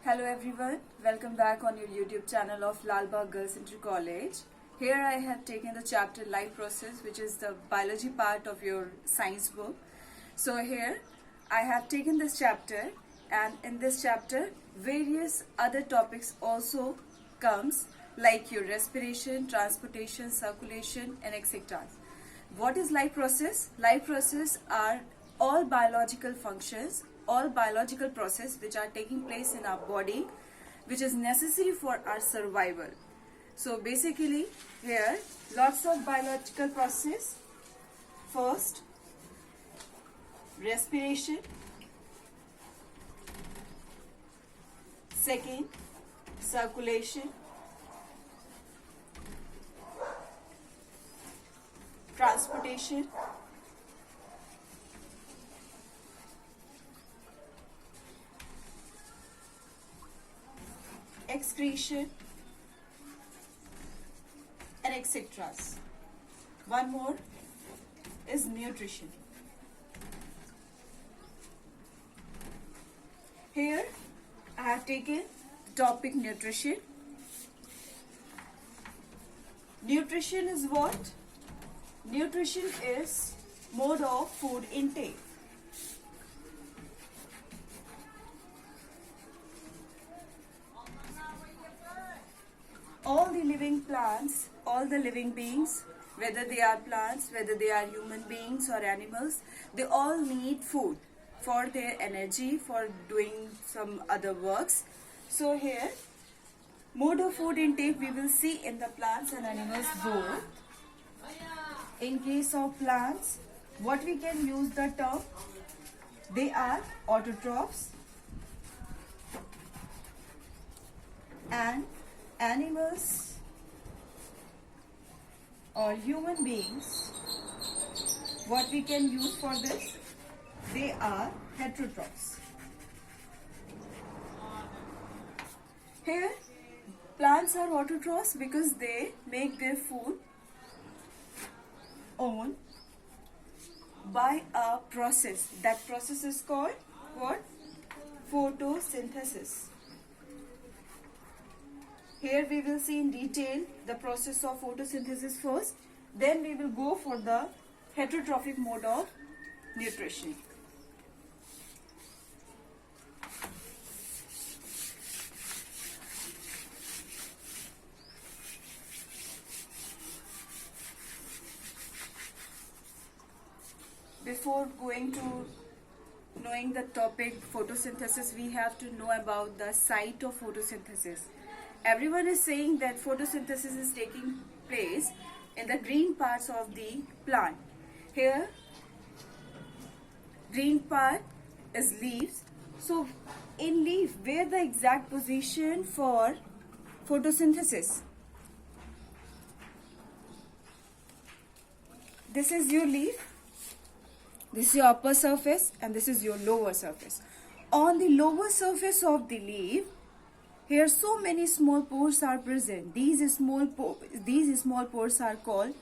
Hello everyone, welcome back on your YouTube channel of Lalbagh Girls Inter College. Here I have taken the chapter Life Process, which is the biology part of your science book. So here I have taken this chapter, and in this chapter various other topics also comes, like your respiration, transportation, circulation and etc. What is life process? Life process are all biological functions, all biological process which are taking place in our body, which is necessary for our survival. So basically here lots of biological process. First, respiration. Second, circulation. Transportation. Excretion and etc. One more is nutrition. Here I have taken the topic nutrition. Nutrition is what? Nutrition is mode of food intake. All the living plants, all the living beings, whether they are plants, whether they are human beings or animals, they all need food for their energy, for doing some other works. So here, mode of food intake we will see in the plants and animals both. In case of plants, what we can use the term? They are autotrophs, and animals or human beings, what we can use for this? They are heterotrophs. Here, plants are autotrophs because they make their food on by a process. That process is called what? Photosynthesis. Here we will see in detail the process of photosynthesis first, then we will go for the heterotrophic mode of nutrition. Before going to knowing the topic photosynthesis, we have to know about the site of photosynthesis. Everyone is saying that photosynthesis is taking place in the green parts of the plant. Here, green part is leaves. So, in leaf, where the exact position for photosynthesis? This is your leaf. This is your upper surface and this is your lower surface. On the lower surface of the leaf, here so many small pores are present. These small pores are called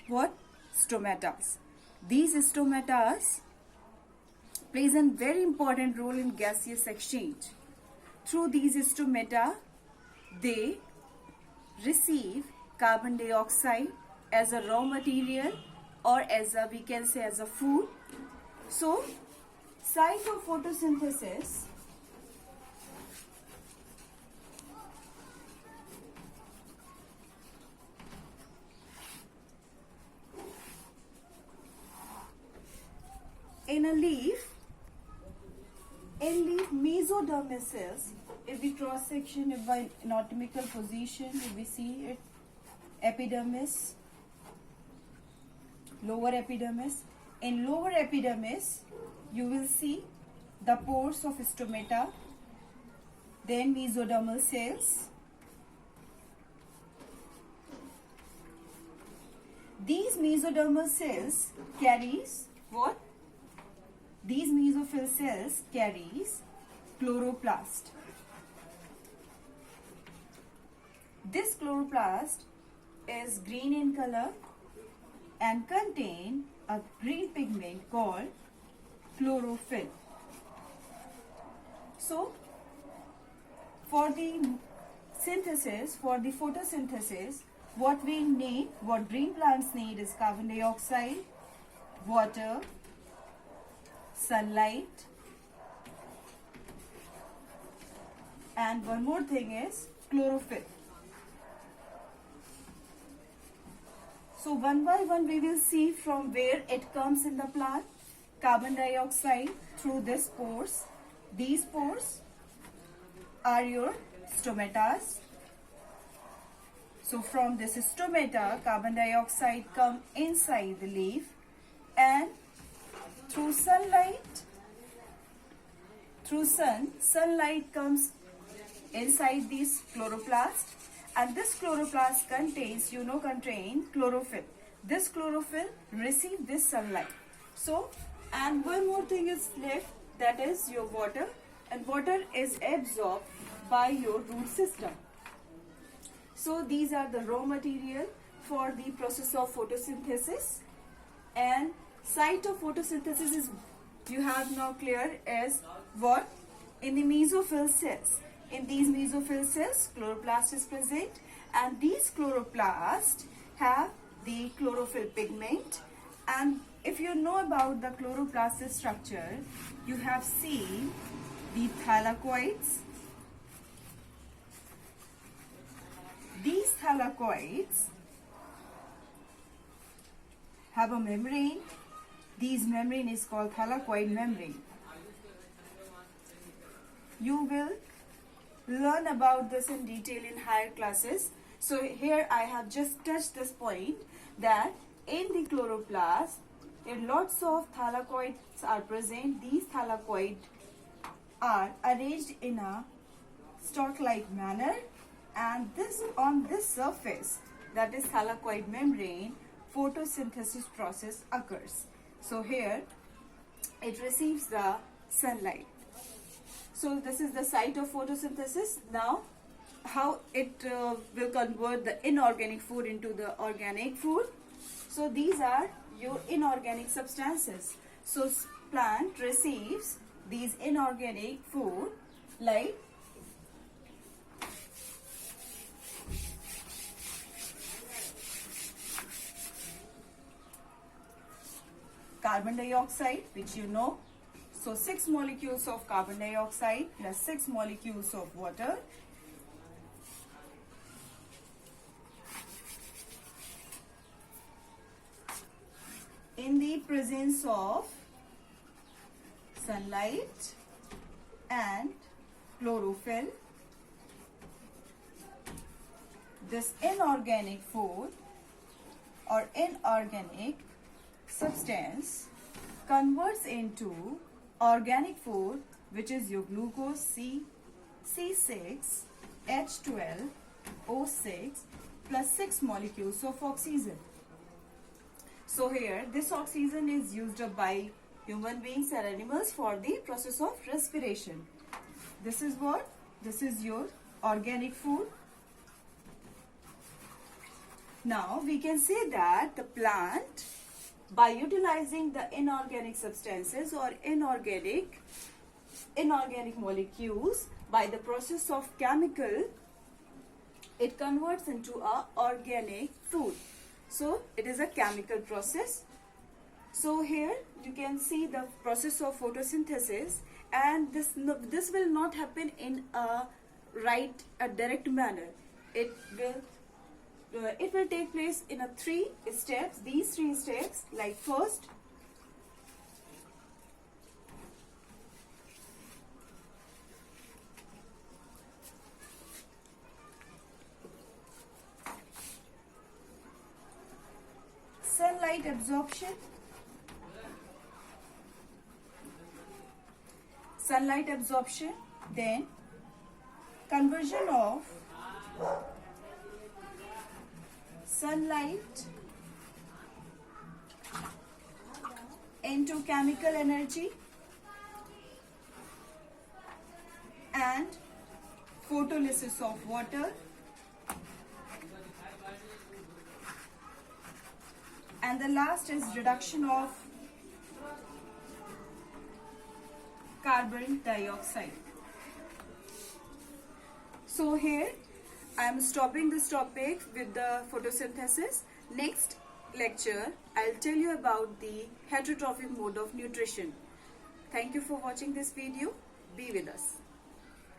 what? Stomatas. These stomatas plays a very important role in gaseous exchange. Through these stomata, they receive carbon dioxide as a raw material or as a, we can say, as a food. So, site of photosynthesis in a leaf, mesodermal cells, if we cross section, if by anatomical position, if we see it, epidermis, lower epidermis. In lower epidermis, you will see the pores of stomata, then mesodermal cells. These mesodermal cells carries what? These mesophyll cells carries chloroplast. This chloroplast is green in color and contain a green pigment called chlorophyll. So, For the synthesis, for the photosynthesis, what we need, what green plants need is carbon dioxide, water, sunlight, and one more thing is chlorophyll. So one by one we will see from where it comes in the plant. Carbon dioxide through this pores. These pores are your stomatas. So from this stomata, carbon dioxide come inside the leaf, and through sunlight, sunlight comes inside this chloroplast, and this chloroplast contains, contain chlorophyll. This chlorophyll receive this sunlight. So, and one more thing is left, that is your water, and water is absorbed by your root system. So these are the raw material for the process of photosynthesis. And site of photosynthesis is, you have now clear, is what? In the mesophyll cells. In these mesophyll cells, chloroplast is present, and these chloroplasts have the chlorophyll pigment. And if you know about the chloroplast structure, you have seen the thylakoids. These thylakoids have a membrane. This membrane is called thylakoid membrane. You will learn about this in detail in higher classes. So here I have just touched this point, that in the chloroplast, lots of thylakoids are present. These thylakoids are arranged in a stalk-like manner, and this on this surface, that is thylakoid membrane, photosynthesis process occurs. So here it receives the sunlight. So this is the site of photosynthesis. Now how it will convert the inorganic food into the organic food. So these are your inorganic substances. So plant receives these inorganic food like carbon dioxide, which you know. So 6 molecules of carbon dioxide plus 6 molecules of water. In the presence of sunlight and chlorophyll, this inorganic food or inorganic substance converts into organic food, which is your glucose C6, H12, O6 plus 6 molecules of oxygen. So here this oxygen is used up by human beings and animals for the process of respiration. This is what? This is your organic food. Now we can say that the plant, by utilizing the inorganic substances or inorganic molecules, by the process of chemical, it converts into a organic food. So it is a chemical process. So here you can see the process of photosynthesis, and this will not happen in a direct manner. It will take place in a 3 steps. These 3 steps, like first, sunlight absorption, then conversion of sunlight into chemical energy, and photolysis of water, and the last is reduction of carbon dioxide. So here I am stopping this topic with the photosynthesis. Next lecture I'll tell you about the heterotrophic mode of nutrition. Thank you for watching this video. Be with us.